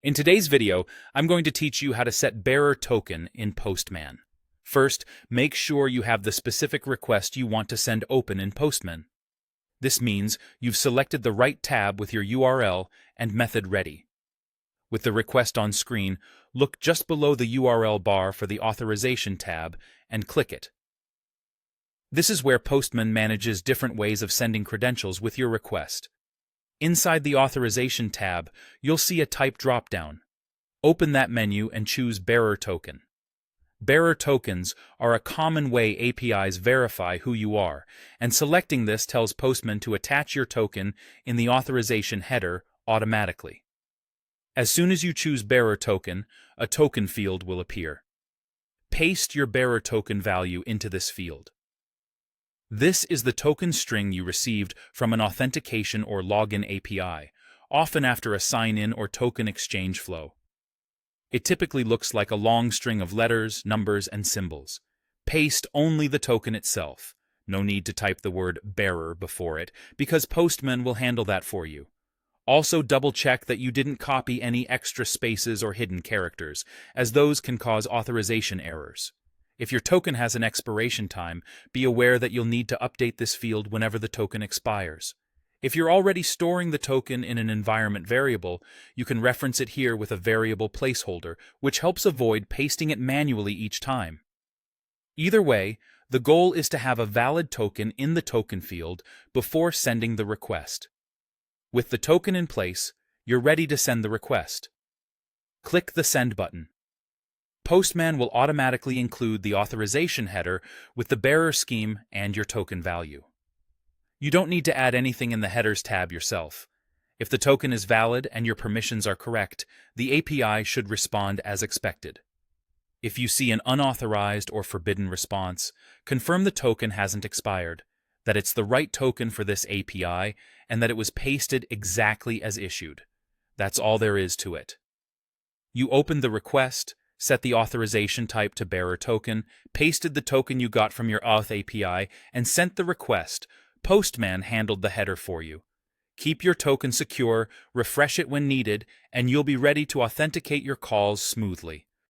In today's video, I'm going to teach you how to set bearer token in Postman. First, make sure you have the specific request you want to send open in Postman. This means you've selected the right tab with your URL and method ready. With the request on screen, look just below the URL bar for the authorization tab and click it. This is where Postman manages different ways of sending credentials with your request. Inside the Authorization tab, you'll see a Type drop-down. Open that menu and choose Bearer Token. Bearer tokens are a common way APIs verify who you are, and selecting this tells Postman to attach your token in the authorization header automatically. As soon as you choose Bearer Token, a token field will appear. Paste your bearer token value into this field. This is the token string you received from an authentication or login API, often after a sign-in or token exchange flow. It typically looks like a long string of letters, numbers, and symbols. Paste only the token itself. No need to type the word bearer before it, because Postman will handle that for you. Also double-check that you didn't copy any extra spaces or hidden characters, as those can cause authorization errors. If your token has an expiration time, be aware that you'll need to update this field whenever the token expires. If you're already storing the token in an environment variable, you can reference it here with a variable placeholder, which helps avoid pasting it manually each time. Either way, the goal is to have a valid token in the token field before sending the request. With the token in place, you're ready to send the request. Click the Send button. Postman will automatically include the authorization header with the bearer scheme and your token value. You don't need to add anything in the Headers tab yourself. If the token is valid and your permissions are correct, the API should respond as expected. If you see an unauthorized or forbidden response, confirm the token hasn't expired, that it's the right token for this API, and that it was pasted exactly as issued. That's all there is to it. You opened the request, set the authorization type to bearer token, pasted the token you got from your auth API, and sent the request. Postman handled the header for you. Keep your token secure, refresh it when needed, and you'll be ready to authenticate your calls smoothly.